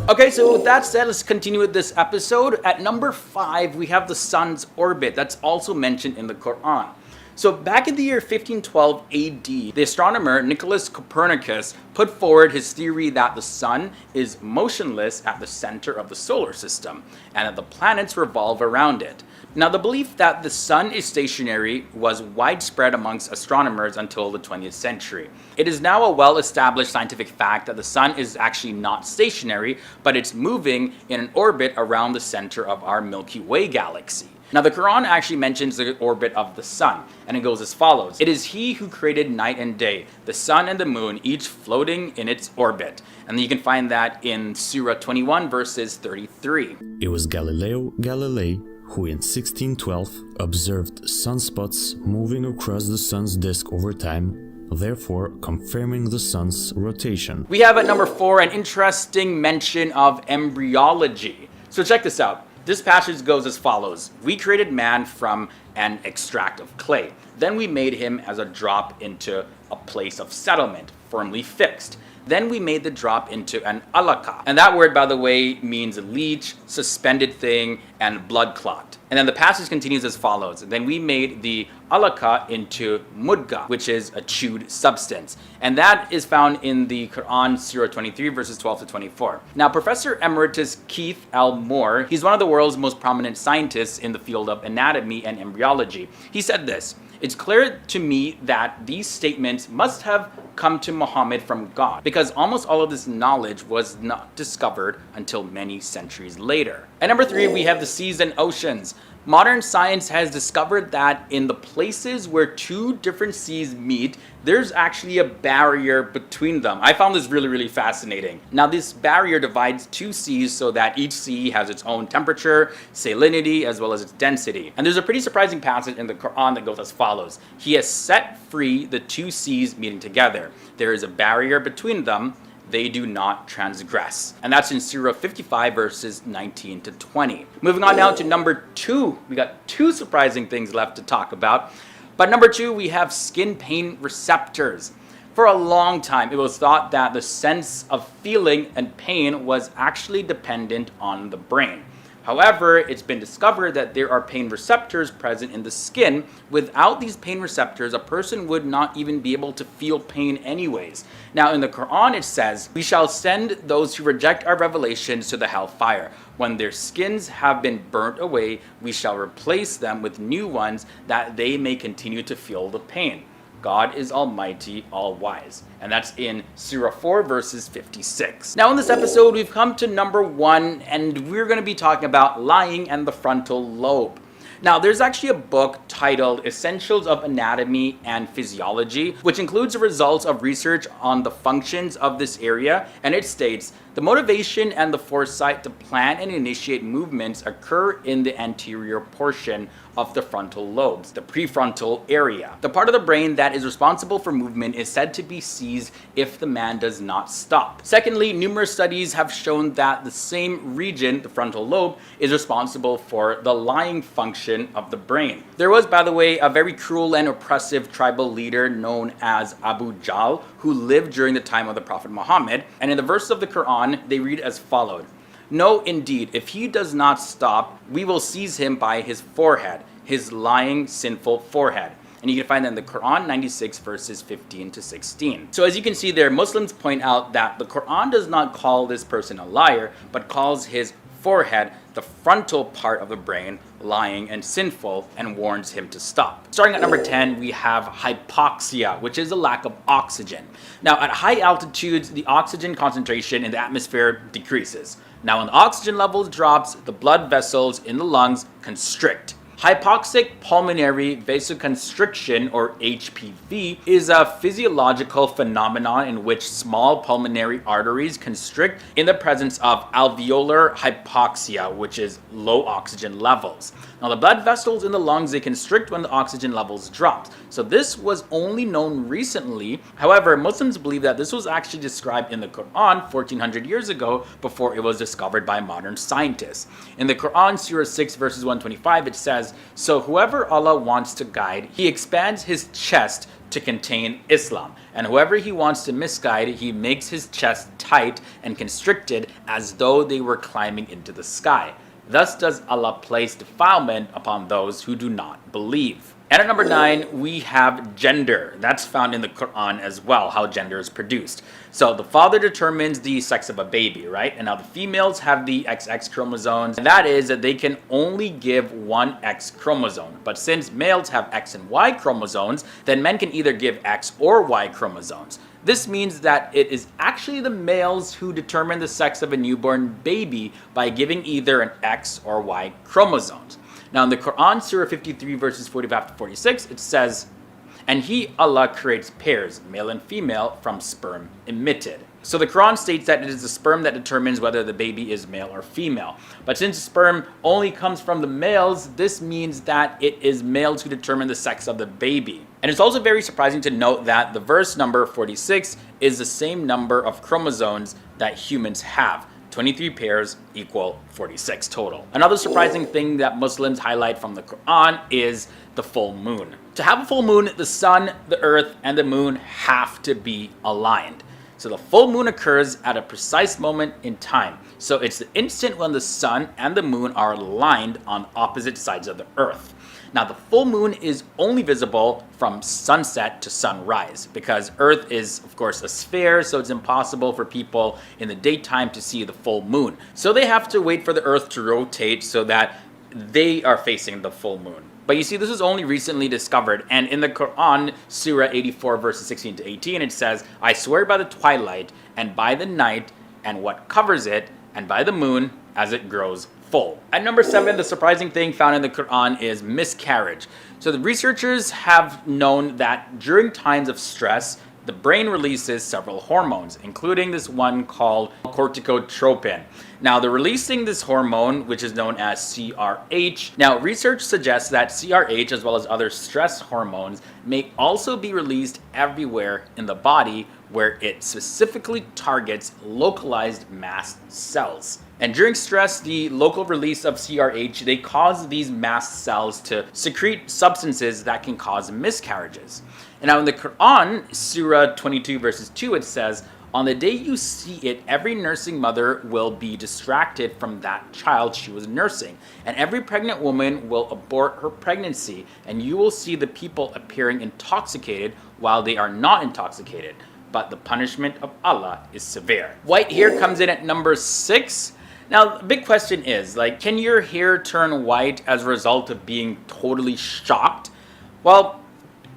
Speaker 1: Okay, so with that said, let's continue with this episode. At number 5, we have the sun's orbit that's also mentioned in the Quran. So back in the year 1512 AD, the astronomer Nicholas Copernicus put forward his theory that the sun is motionless at the center of the solar system and that the planets revolve around it. Now, the belief that the sun is stationary was widespread amongst astronomers until the 20th century. It is now a well-established scientific fact that the sun is actually not stationary, but it's moving in an orbit around the center of our Milky Way galaxy. Now, the Quran actually mentions the orbit of the sun, and it goes as follows. "It is he who created night and day, the sun and the moon, each floating in its orbit." And you can find that in Surah 21 verses 33.
Speaker 5: It was Galileo Galilei who in 1612 observed sunspots moving across the sun's disk over time, therefore confirming the sun's rotation.
Speaker 1: We have at number 4 an interesting mention of embryology. So check this out. This passage goes as follows. "We created man from an extract of clay. Then we made him as a drop into a place of settlement, firmly fixed. Then we made the drop into an alaka." And that word, by the way, means leech, suspended thing, and blood clot. And then the passage continues as follows. "Then we made the alaka into mudga, which is a chewed substance." And that is found in the Quran, Surah 23, verses 12 to 24. Now, Professor Emeritus Keith L. Moore, he's one of the world's most prominent scientists in the field of anatomy and embryology. He said this, "It's clear to me that these statements must have come to Muhammad from God, because almost all of this knowledge was not discovered until many centuries later." At number 3, we have the seas and oceans. Modern science has discovered that in the places where two different seas meet, there's actually a barrier between them. I found this really fascinating. Now, this barrier divides two seas so that each sea has its own temperature, salinity, as well as its density. And there's a pretty surprising passage in the Quran that goes as follows. "He has set free the two seas meeting together. There is a barrier between them. They do not transgress." And that's in Surah 55 verses 19 to 20. Moving on now to number 2. We got 2 surprising things left to talk about. But number 2, we have skin pain receptors. For a long time, it was thought that the sense of feeling and pain was actually dependent on the brain. However, it's been discovered that there are pain receptors present in the skin. Without these pain receptors, a person would not even be able to feel pain anyways. Now, in the Quran, it says, "We shall send those who reject our revelations to the hellfire. When their skins have been burnt away, we shall replace them with new ones that they may continue to feel the pain. God is almighty, all-wise." And that's in Surah 4 verses 56. Now, in this episode, we've come to number 1, and we're going to be talking about lying and the frontal lobe. Now, there's actually a book titled Essentials of Anatomy and Physiology, which includes the results of research on the functions of this area, and it states, "The motivation and the foresight to plan and initiate movements occur in the anterior portion of the frontal lobes, the prefrontal area. The part of the brain that is responsible for movement is said to be seized if the man does not stop." Secondly, numerous studies have shown that the same region, the frontal lobe, is responsible for the lying function of the brain. There was, by the way, a very cruel and oppressive tribal leader known as Abu Jahl, who lived during the time of the Prophet Muhammad, and in the verses of the Quran, they read as followed. "No, indeed, if he does not stop, we will seize him by his forehead, his lying, sinful forehead. and you can find that in the Quran 96 verses 15 to 16. So as you can see there, Muslims point out that the Quran does not call this person a liar, but calls his forehead, the frontal part of the brain, lying and sinful, and warns him to stop. Starting at number 10, we have hypoxia, which is a lack of oxygen. Now, at high altitudes, the oxygen concentration in the atmosphere decreases. Now, when the oxygen levels drops, the blood vessels in the lungs constrict. Hypoxic pulmonary vasoconstriction, or HPV, is a physiological phenomenon in which small pulmonary arteries constrict in the presence of alveolar hypoxia, which is low oxygen levels. Now, the blood vessels in the lungs, they constrict when the oxygen levels drop. So this was only known recently. However, Muslims believe that this was actually described in the Quran 1400 years ago, before it was discovered by modern scientists. In the Quran, Surah 6 verses 125, it says, "So whoever Allah wants to guide, he expands his chest to contain Islam. And whoever he wants to misguide, he makes his chest tight and constricted as though they were climbing into the sky. Thus does Allah place defilement upon those who do not believe." And at number 9, we have gender. That's found in the Quran as well, how gender is produced. So the father determines the sex of a baby, right? And now the females have the XX chromosomes. And that is that they can only give one X chromosome. But since males have X and Y chromosomes, then men can either give X or Y chromosomes. This means that it is actually the males who determine the sex of a newborn baby by giving either an X or Y chromosomes. Now in the Quran, Surah 53 verses 45 to 46, it says, "And he, Allah, creates pairs, male and female, from sperm emitted." So the Quran states that it is the sperm that determines whether the baby is male or female. But since sperm only comes from the males, this means that it is males who determine the sex of the baby. And it's also very surprising to note that the verse number 46 is the same number of chromosomes that humans have. 23 pairs equal 46 total. Another surprising thing that Muslims highlight from the Quran is the full moon. To have a full moon, the sun, the earth, and the moon have to be aligned. So the full moon occurs at a precise moment in time. So it's the instant when the sun and the moon are aligned on opposite sides of the earth. Now the full moon is only visible from sunset to sunrise because Earth is of course a sphere, so it's impossible for people in the daytime to see the full moon. So they have to wait for the Earth to rotate so that they are facing the full moon. But you see, this was only recently discovered, and in the Quran, Surah 84 verses 16 to 18, it says, "I swear by the twilight and by the night and what covers it, and by the moon as it grows full." At number 7, the surprising thing found in the Quran is miscarriage. So the researchers have known that during times of stress, the brain releases several hormones, including this one called corticotropin. Now, they're releasing this hormone, which is known as CRH. Now, research suggests that CRH, as well as other stress hormones, may also be released everywhere in the body, where it specifically targets localized mast cells. And during stress, the local release of CRH, they cause these mast cells to secrete substances that can cause miscarriages. And now in the Quran, Surah 22 verses 2, it says, "On the day you see it, every nursing mother will be distracted from that child she was nursing, and every pregnant woman will abort her pregnancy, and you will see the people appearing intoxicated while they are not intoxicated. But the punishment of Allah is severe." White hair comes in at number 6. Now, the big question is, can your hair turn white as a result of being totally shocked? Well,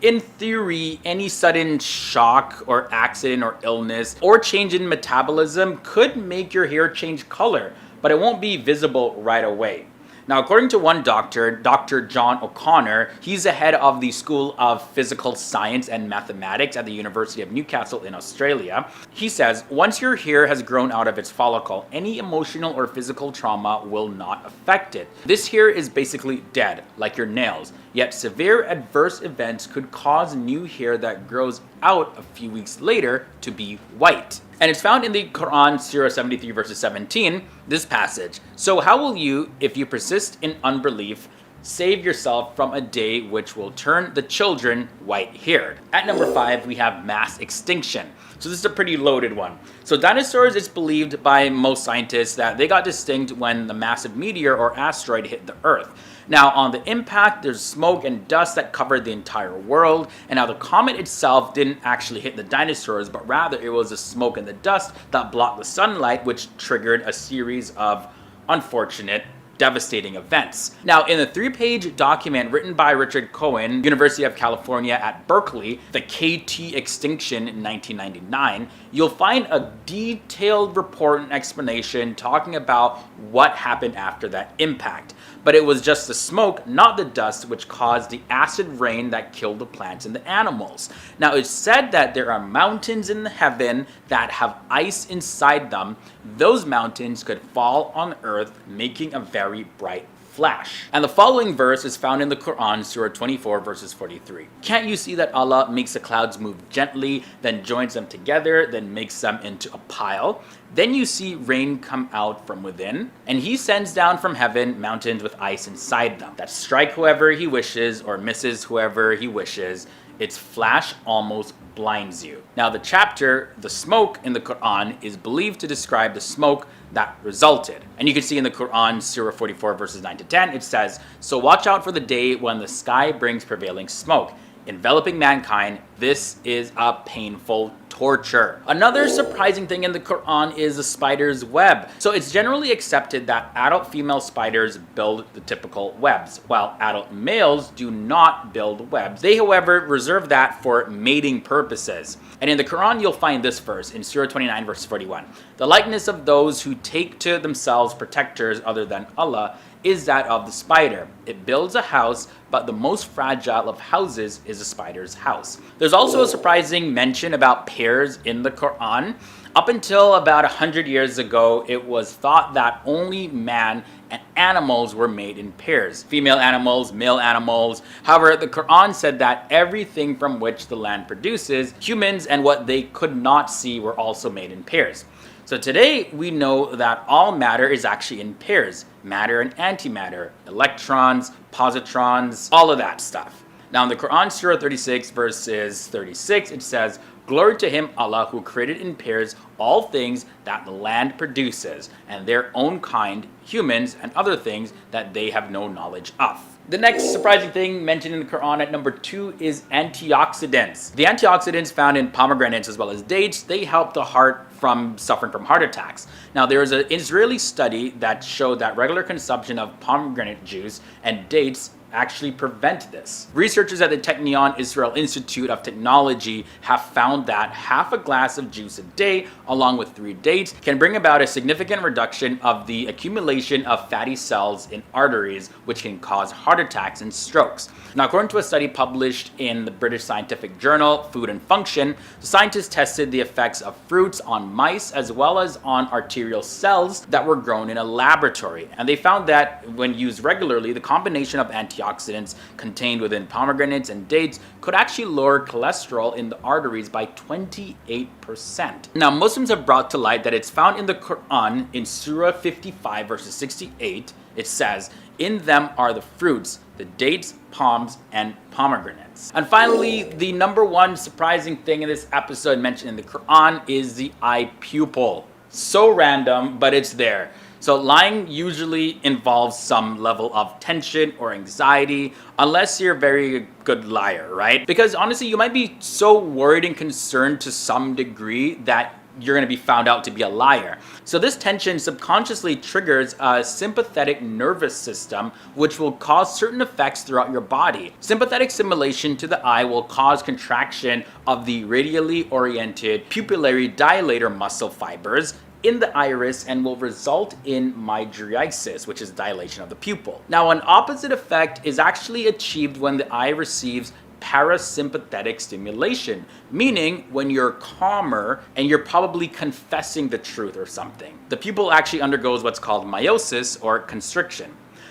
Speaker 1: in theory, any sudden shock or accident or illness or change in metabolism could make your hair change color, but it won't be visible right away. Now, according to one doctor, Dr. John O'Connor, he's the head of the School of Physical Science and Mathematics at the University of Newcastle in Australia. He says, once your hair has grown out of its follicle, any emotional or physical trauma will not affect it. This hair is basically dead, like your nails. Yet severe adverse events could cause new hair that grows out a few weeks later to be white. And it's found in the Quran, Surah 73 verses 17, this passage. "So how will you, if you persist in unbelief, save yourself from a day which will turn the children white-haired?" At number 5, we have mass extinction. So this is a pretty loaded one. So dinosaurs, it's believed by most scientists that they got extinct when the massive meteor or asteroid hit the Earth. Now on the impact, there's smoke and dust that covered the entire world, and now the comet itself didn't actually hit the dinosaurs, but rather it was the smoke and the dust that blocked the sunlight, which triggered a series of unfortunate, devastating events. Now, in the 3-page document written by Richard Cohen, University of California at Berkeley, the KT extinction in 1999, you'll find a detailed report and explanation talking about what happened after that impact. But it was just the smoke, not the dust, which caused the acid rain that killed the plants and the animals. Now, it's said that there are mountains in the heaven that have ice inside them. Those mountains could fall on earth, making a very bright flash. And the following verse is found in the Quran, Surah 24, verses 43. Can't you see that Allah makes the clouds move gently, then joins them together, then makes them into a pile? Then you see rain come out from within, and he sends down from heaven mountains with ice inside them that strike whoever he wishes or misses whoever he wishes. Its flash almost blinds you. Now the chapter, the smoke in the Quran, is believed to describe the smoke that resulted. And you can see in the Quran, Surah 44, verses 9 to 10, it says, "So watch out for the day when the sky brings prevailing smoke, enveloping mankind. This is a painful torture." Another surprising thing in the Quran is the spider's web. So it's generally accepted that adult female spiders build the typical webs, while adult males do not build webs. They, however, reserve that for mating purposes. And in the Quran, you'll find this verse in Surah 29, verse 41. "The likeness of those who take to themselves protectors other than Allah is that of the spider. It builds a house, but the most fragile of houses is a spider's house." There's also a surprising mention about pairs in the Quran. Up until about 100 years ago, it was thought that only man and animals were made in pairs. Female animals, male animals. However, the Quran said that everything from which the land produces, humans and what they could not see, were also made in pairs. So today we know that all matter is actually in pairs. Matter and antimatter, electrons, positrons, all of that stuff. Now in the Quran, Surah 36, verses 36, it says, "Glory to him, Allah, who created in pairs all things that the land produces, and their own kind, humans, and other things that they have no knowledge of." The next surprising thing mentioned in the Quran at number 2 is antioxidants. The antioxidants found in pomegranates as well as dates, they help the heart from suffering from heart attacks. Now there is an Israeli study that showed that regular consumption of pomegranate juice and dates actually prevent this. Researchers at the Technion Israel Institute of Technology have found that half a glass of juice a day, along with 3 dates, can bring about a significant reduction of the accumulation of fatty cells in arteries, which can cause heart attacks and strokes. Now, according to a study published in the British scientific journal Food and Function, the scientists tested the effects of fruits on mice as well as on arterial cells that were grown in a laboratory. And they found that when used regularly, the combination of antioxidants contained within pomegranates and dates could actually lower cholesterol in the arteries by 28%. Now, Muslims have brought to light that it's found in the Quran in Surah 55, verses 68. It says, "In them are the fruits, the dates, palms, and pomegranates." And finally, the number one surprising thing in this episode mentioned in the Quran is the eye pupil. So random, but it's there. So lying usually involves some level of tension or anxiety, unless you're a very good liar, right? Because honestly, you might be so worried and concerned to some degree that you're going to be found out to be a liar. So this tension subconsciously triggers a sympathetic nervous system, which will cause certain effects throughout your body. Sympathetic stimulation to the eye will cause contraction of the radially oriented pupillary dilator muscle fibers in the iris and will result in mydriasis, which is dilation of the pupil. Now, an opposite effect is actually achieved when the eye receives parasympathetic stimulation, meaning when you're calmer and you're probably confessing the truth or something. The pupil actually undergoes what's called meiosis or constriction.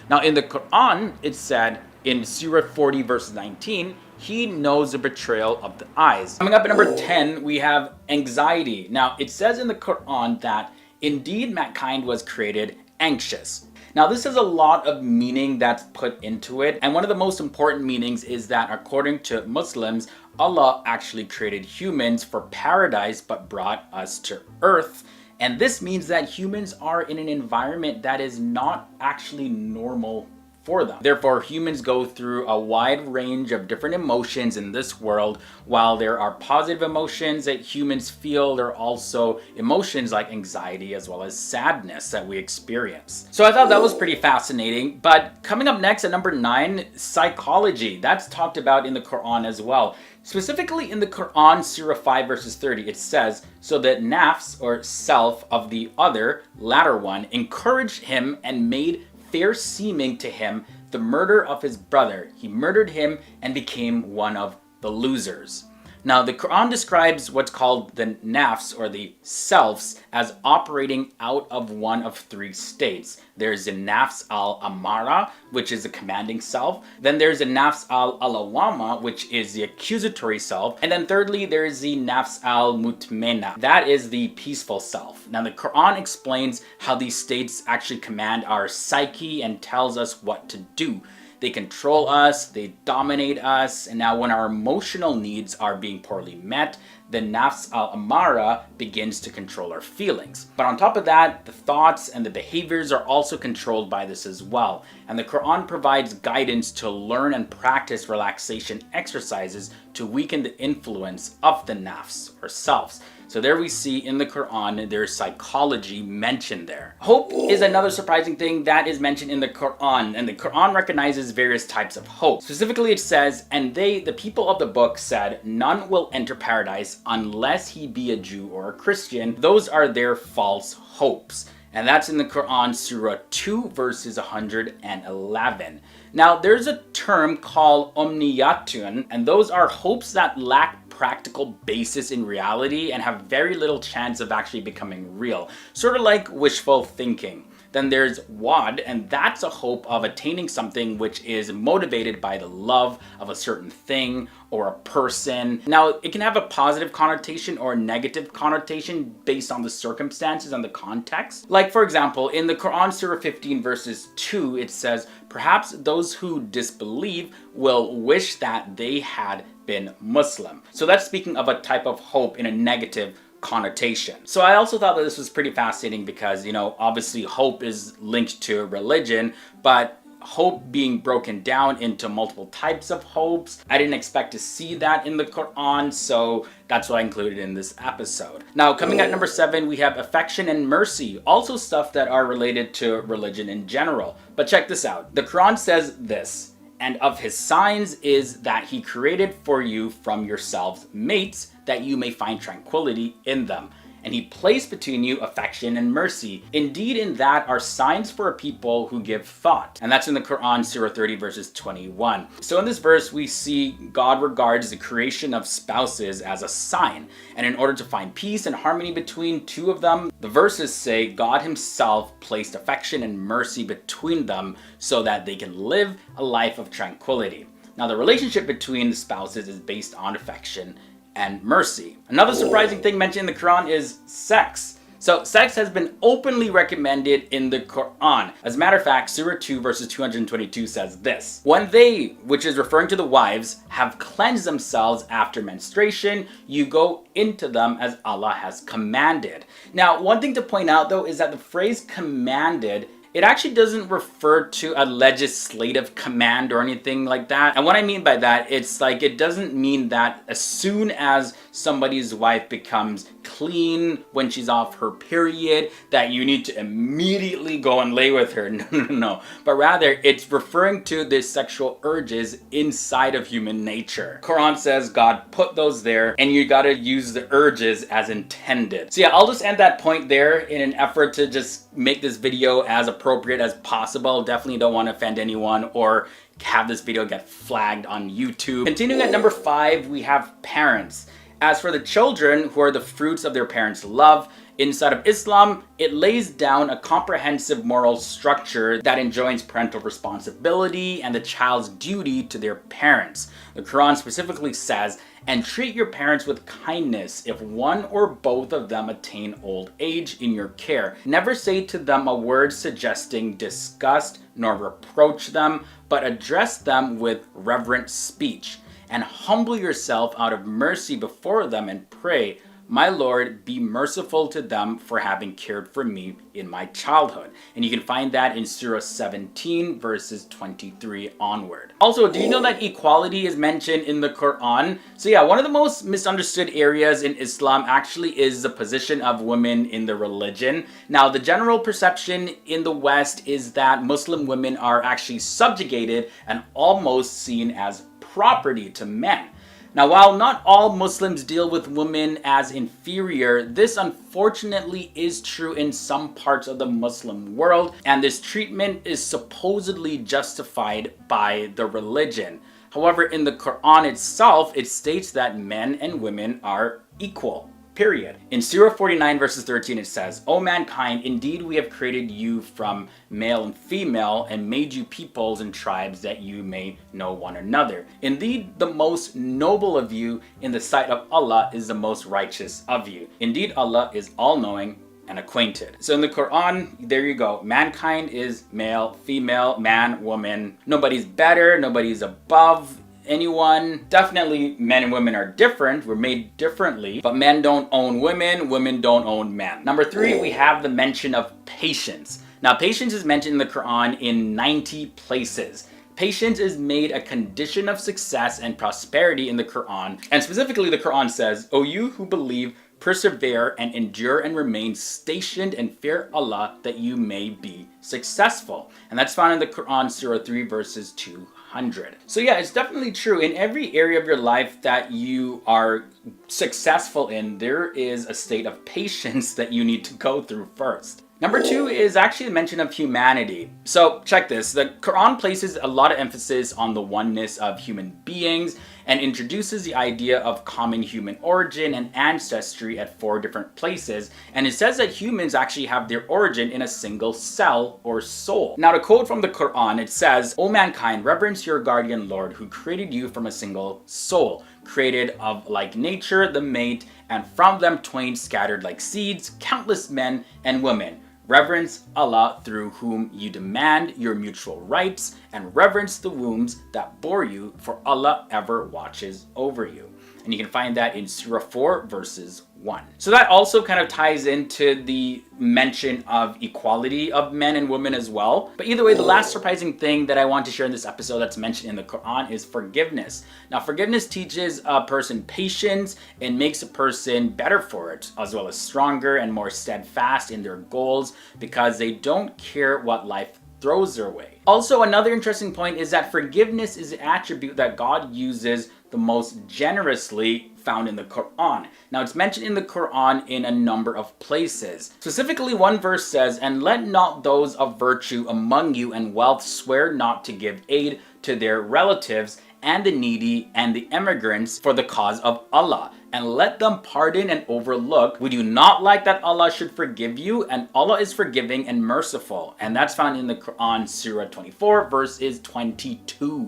Speaker 1: Now in the Quran, it said in Surah 40, verse 19, "He knows the betrayal of the eyes." Coming up at number 10, we have anxiety. Now it says in the Quran that indeed mankind was created anxious. Now this is a lot of meaning that's put into it, and one of the most important meanings is that according to Muslims, Allah actually created humans for paradise but brought us to earth. And this means that humans are in an environment that is not actually normal for them. Therefore, humans go through a wide range of different emotions in this world. While there are positive emotions that humans feel, there are also emotions like anxiety as well as sadness that we experience. So I thought that was pretty fascinating. But coming up next at number 9, psychology. That's talked about in the Quran as well. Specifically in the Quran, Surah 5 verses 30, it says, "So the nafs, or self, of the other, latter one, encouraged him and made fair seeming to him the murder of his brother. He murdered him and became one of the losers." Now, the Quran describes what's called the nafs, or the selves, as operating out of one of 3 states. There's the nafs al-amara, which is the commanding self. Then there's the nafs al-alawama, which is the accusatory self. And then thirdly, there's the nafs al-mutmainna. That is the peaceful self. Now, the Quran explains how these states actually command our psyche and tells us what to do. They control us, they dominate us, and now when our emotional needs are being poorly met, the nafs al-amara begins to control our feelings. But on top of that, the thoughts and the behaviors are also controlled by this as well. And the Quran provides guidance to learn and practice relaxation exercises to weaken the influence of the nafs, or selves. So there we see in the Quran, there's psychology mentioned there. Hope is another surprising thing that is mentioned in the Quran, and the Quran recognizes various types of hope. Specifically, it says, "And they, the people of the book, said, none will enter paradise unless he be a Jew or a Christian. Those are their false hopes." And that's in the Quran, Surah 2, verses 111. Now, there's a term called omniyatun, and those are hopes that lack practical basis in reality and have very little chance of actually becoming real. Sort of like wishful thinking. Then there's wad, and that's a hope of attaining something which is motivated by the love of a certain thing or a person. Now, it can have a positive connotation or a negative connotation based on the circumstances and the context. Like, for example, in the Quran, Surah 15, verses 2, it says, "Perhaps those who disbelieve will wish that they had been Muslim." So that's speaking of a type of hope in a negative connotation. So I also thought that this was pretty fascinating because, obviously hope is linked to religion, but hope being broken down into multiple types of hopes, I didn't expect to see that in the Quran, so that's what I included in this episode. Now, coming at number 7, we have affection and mercy, also stuff that are related to religion in general. But check this out. The Quran says this, "And of his signs is that he created for you from yourselves mates, that you may find tranquility in them. And he placed between you affection and mercy. Indeed, in that are signs for a people who give thought." And that's in the Quran, Surah 30, verses 21. So in this verse, we see God regards the creation of spouses as a sign. And in order to find peace and harmony between two of them, the verses say God himself placed affection and mercy between them so that they can live a life of tranquility. Now, the relationship between the spouses is based on affection and mercy. Another surprising thing mentioned in the Quran is sex. So sex has been openly recommended in the Quran. As a matter of fact, Surah 2 verses 222 says this, "When they," which is referring to the wives, "have cleansed themselves after menstruation, you go into them as Allah has commanded." Now, one thing to point out though is that the phrase commanded, it actually doesn't refer to a legislative command or anything like that. And what I mean by that, it's like it doesn't mean that as soon as somebody's wife becomes clean when she's off her period, that you need to immediately go and lay with her. No. But rather, it's referring to the sexual urges inside of human nature. Quran says God put those there, and you gotta use the urges as intended. So yeah, I'll just end that point there in an effort to just make this video as appropriate as possible. Definitely don't want to offend anyone or have this video get flagged on YouTube. Continuing at number 5, we have parents. As for the children, who are the fruits of their parents' love, inside of Islam, it lays down a comprehensive moral structure that enjoins parental responsibility and the child's duty to their parents. The Quran specifically says, "And treat your parents with kindness if one or both of them attain old age in your care. Never say to them a word suggesting disgust, nor reproach them, but address them with reverent speech. And humble yourself out of mercy before them and pray, my Lord, be merciful to them for having cared for me in my childhood. And you can find that in Surah 17 verses 23 onward. Also, do you know that equality is mentioned in the Quran? So yeah, one of the most misunderstood areas in Islam actually is the position of women in the religion. Now, the general perception in the West is that Muslim women are actually subjugated and almost seen as property to men. Now, while not all Muslims deal with women as inferior, this unfortunately is true in some parts of the Muslim world, and this treatment is supposedly justified by the religion. However, in the Quran itself, it states that men and women are equal. Period. In Surah 49 verses 13 it says, O mankind, indeed we have created you from male and female and made you peoples and tribes that you may know one another. Indeed, the most noble of you in the sight of Allah is the most righteous of you. Indeed, Allah is all-knowing and acquainted. So in the Quran, there you go. Mankind is male, female, man, woman. Nobody's better, nobody's above anyone. Definitely men and women are different, we're made differently, but men don't own women, women don't own men. Number 3, we have the mention of patience. Now, patience is mentioned in the Quran in 90 places. Patience is made a condition of success and prosperity in the Quran, and specifically the Quran says, O you who believe, persevere and endure and remain stationed and fear Allah that you may be successful. And that's found in the Quran, Surah 3 verses 200. So yeah, it's definitely true. In every area of your life that you are successful in, there is a state of patience that you need to go through first. Number 2 is actually a mention of humanity. So check this, the Quran places a lot of emphasis on the oneness of human beings and introduces the idea of common human origin and ancestry at 4 different places. And it says that humans actually have their origin in a single cell or soul. Now, to quote from the Quran, it says, O mankind, reverence your guardian Lord who created you from a single soul, created of like nature, the mate, and from them twain scattered like seeds, countless men and women. Reverence Allah through whom you demand your mutual rights, and reverence the wombs that bore you, for Allah ever watches over you. And you can find that in Surah 4 verses 1. So that also kind of ties into the mention of equality of men and women as well. But either way, the last surprising thing that I want to share in this episode that's mentioned in the Quran is forgiveness. Now, forgiveness teaches a person patience and makes a person better for it, as well as stronger and more steadfast in their goals because they don't care what life throws their way. Also, another interesting point is that forgiveness is an attribute that God uses the most generously found in the Quran. Now, it's mentioned in the Quran in a number of places. Specifically, one verse says, and let not those of virtue among you and wealth swear not to give aid to their relatives and the needy and the immigrants for the cause of Allah, and let them pardon and overlook. Would you not like that Allah should forgive you? And Allah is forgiving and merciful. And that's found in the Quran, Surah 24, verses 22.